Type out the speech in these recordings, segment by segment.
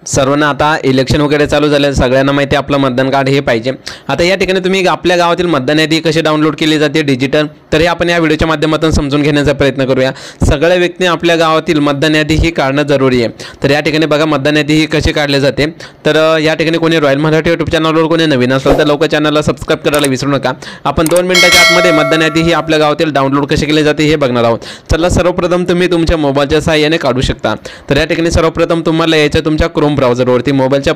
सर्वांना आता इलेक्शन वगैरे चालू झाले, सगळ्यांना माहिती आपलं मतदान कार्ड हे पाहिजे। आता या ठिकाणी तुम्ही आपल्या गावातील मतदान यादी कशी डाउनलोड केली जाते डिजिटल, तर हे आपण या व्हिडिओच्या माध्यमातून समजून घेण्याचा प्रयत्न करूया। सगळ्या व्यक्ती आपल्या गावातील मतदान यादी ही काढणं जरुरी आहे। तर या ठिकाणी बघा मतदान यादी ही कशी काढली जाते। तर या ठिकाणी कोणी रॉयल मराठी यूट्यूब चॅनलवर कोणी नवीन असेल तर लवकर चॅनलला सबस्क्राइब करायला विसरू नका। आपण 2 मिनिटाच्या आतमध्ये मतदान यादी ही आपल्या गावातील डाउनलोड कशी केली जाते हे बघणार आहोत। चला सर्वप्रथम तुम्ही तुमच्या मोबाईलच्या सहाय्याने काढू शकता। तर या ठिकाणी सर्वप्रथम तुम्हाला याच्या तुमच्या क्रोम ब्राउझरवरती मोबाईलच्या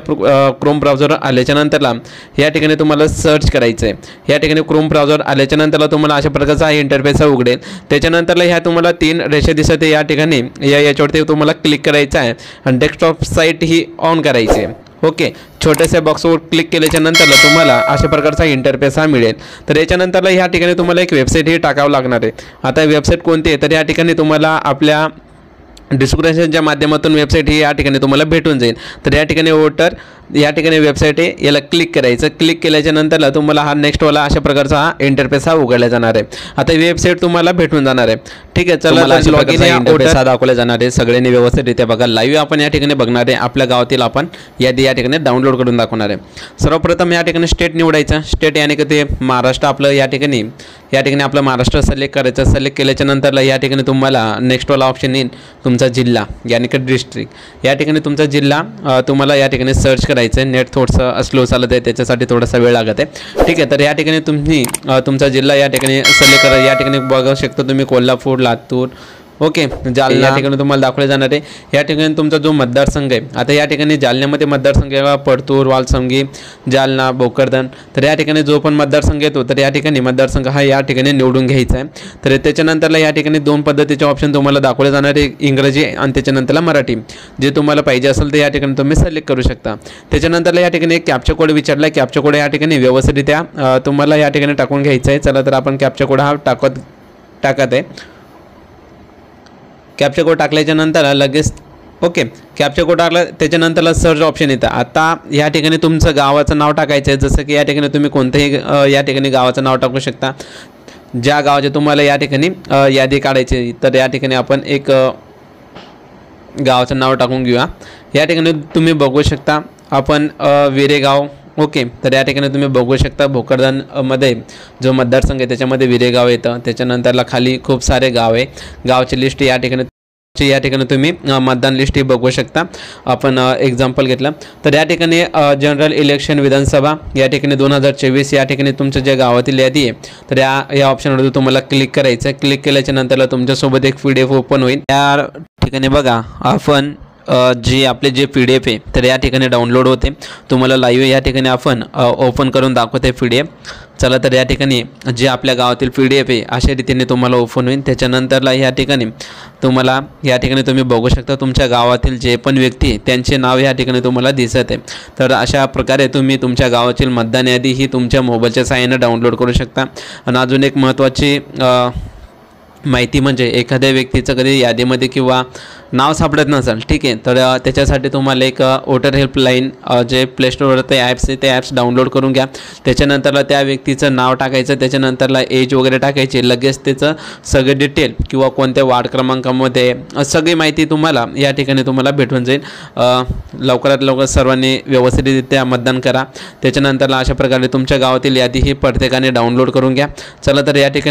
क्रोम ब्राउझर आल्याच्या नंतरला या ठिकाणी तुम्हाला सर्च करायचं आहे। या ठिकाणी क्रोम ब्राउझर आल्याच्या नंतरला तुम्हाला अशा प्रकारचा इंटरफेस उघडेल। त्याच्यानंतरला ह्या तुम्हाला 3 रेषा दिसत आहे, या ठिकाणी याच्यावरती तुम्हाला क्लिक करायचं आहे आणि डेस्कटॉप साइट ही ऑन करायची आहे। ओके, छोट्याशा बॉक्सवर क्लिक केल्याच्या नंतरला तुम्हाला अशा प्रकारचा इंटरफेस हा मिळेल। तर याच्यानंतरला ह्या ठिकाणी तुम्हाला एक वेबसाईट ही टाकावं लागणार आहे। आता वेबसाईट कोणती आहे, तर या ठिकाणी तुम्हाला आपल्या डिस्क्रिप्शनच्या माध्यमातून वेबसाईट ही या ठिकाणी तुम्हाला भेटून जाईल। तर या ठिकाणी वोटर या ठिकाणी वेबसाईट आहे, याला क्लिक करायचं। क्लिक केल्याच्या नंतरला तुम्हाला हा नेक्स्टवाला अशा प्रकारचा हा इंटरफेस हा उघडला जाणार आहे। आता वेबसाईट तुम्हाला भेटून जाणार आहे। ठीक आहे, चला लॉग इन इंटरफेस हा दाखवला जाणार आहे। सगळ्यांनी व्यवस्थितरित्या बघा, लाईव्ह आपण या ठिकाणी बघणार आहे। आपल्या गावातील आपण यादी या ठिकाणी डाउनलोड करून दाखवणार आहे। सर्वप्रथम या ठिकाणी स्टेट निवडायचं। स्टेट यानी की ते महाराष्ट्र आपलं या ठिकाणी आपलं महाराष्ट्र सिलेक्ट करायचं। सिलेक्ट केल्याच्या नंतरला या ठिकाणी तुम्हाला नेक्स्टवाला ऑप्शन येईल तुमचा जिल्हा यानी की डिस्ट्रिक्ट। या ठिकाणी तुमचा जिल्हा तुम्हाला या ठिकाणी सर्च करायचं आहे। नेट थोडंसं स्लो चालत आहे, त्याच्यासाठी थोडासा वेळ लागत आहे। ठीक आहे, तर या ठिकाणी तुम्ही तुमचा जिल्हा या ठिकाणी सिलेक्ट करा। या ठिकाणी बघू शकता तुम्ही कोल्हापूर, लातूर, ओके, जालना या ठिकाणी तुम्हाला दाखवले जाणार आहे। या ठिकाणी तुमचा जो मतदारसंघ आहे, आता या ठिकाणी जालन्यामध्ये मतदारसंघ आहे पडतूर, वालसंगी, जालना, भोकरदन। तर या ठिकाणी जो पण मतदारसंघ येतो तर या ठिकाणी मतदारसंघ हा या ठिकाणी निवडून घ्यायचा आहे। तर त्याच्यानंतरला या ठिकाणी 2 पद्धतीचे ऑप्शन तुम्हाला दाखवले जाणार आहे, इंग्रजी आणि त्याच्यानंतरला मराठी। जे तुम्हाला पाहिजे असेल तर या ठिकाणी तुम्ही सिलेक्ट करू शकता। त्याच्यानंतरला या ठिकाणी एक कॅप्चा कोड विचारला आहे। कॅप्चा कोड या ठिकाणी व्यवस्थितरित्या तुम्हाला या ठिकाणी टाकून घ्यायचा आहे। चला तर आपण कॅप्चा कोड हा टाकत आहे। कॅप्चा कोड टाकल्याच्या नंतर लगेच ओके, कॅप्चा कोड टाकला त्याच्यानंतरला सर्च ऑप्शन येतं। आता या ठिकाणी तुमचं गावाचं नाव टाकायचं आहे। जसं की या ठिकाणी तुम्ही कोणत्याही या ठिकाणी गावाचं नाव टाकू शकता, ज्या गावाचे तुम्हाला या ठिकाणी यादी काढायची। तर या ठिकाणी आपण एक गावाचं नाव टाकून घेऊया। या ठिकाणी तुम्ही बघू शकता आपण विरेगाव, ओके, तर या ठिकाणी तुम्ही बघू शकता भोकरदनमध्ये जो मतदारसंघ आहे त्याच्यामध्ये विरेगाव येतं। त्याच्यानंतरला खाली खूप सारे गाव आहे, गावची लिस्ट या ठिकाणी तुम्ही मतदान लिस्ट ही बघू शकता। आपण एक्झाम्पल घेतलं तर या ठिकाणी जनरल इलेक्शन विधानसभा या ठिकाणी 2024 या ठिकाणी तुमच्या ज्या गावातील यादी आहे तर या ऑप्शनवर तुम्हाला क्लिक करायचं आहे। क्लिक केल्याच्या नंतरला तुमच्यासोबत एक PDF ओपन होईल। या ठिकाणी बघा आपण जी आपले जे PDF आहे तर या ठिकाणी डाउनलोड होते। तुम्हाला लाईव्ह या ठिकाणी आपण ओपन करून दाखवते PDF। चला तर या ठिकाणी जे आपल्या गावातील PDF आहे अशा रीतीने तुम्हाला ओपन होईल। त्याच्यानंतरला या ठिकाणी तुम्ही बघू शकता तुमच्या गावातील जे पण व्यक्ती त्यांचे नाव या ठिकाणी तुम्हाला दिसत आहे। तर अशा प्रकारे तुम्ही तुमच्या गावातील मतदान यादी ही तुमच्या मोबाईलच्या सहाय्याने डाउनलोड करू शकता। आणि अजून एक महत्त्वाची माहिती म्हणजे एखाद्या व्यक्तीचं कधी यादीमध्ये किंवा नाव सापडत नसेल, ठीक आहे, तर त्याच्यासाठी तुम्हाला एक वोटर हेल्पलाईन जे प्ले स्टोरवर ते ॲप्स आहे ते ॲप्स डाउनलोड करून घ्या। त्याच्यानंतरला त्या व्यक्तीचं नाव टाकायचं, त्याच्यानंतरला एज वगैरे टाकायची, लगेच त्याचं सगळे डिटेल किंवा कोणत्या वार्ड क्रमांकामध्ये सगळी माहिती तुम्हाला या ठिकाणी तुम्हाला भेटून जाईल। लवकरात लवकर सर्वांनी व्यवस्थितरित्या मतदान करा। त्याच्यानंतरला अशा प्रकारे तुमच्या गावातील यादी ही प्रत्येकाने डाउनलोड करून घ्या। चला तर या ठिकाणी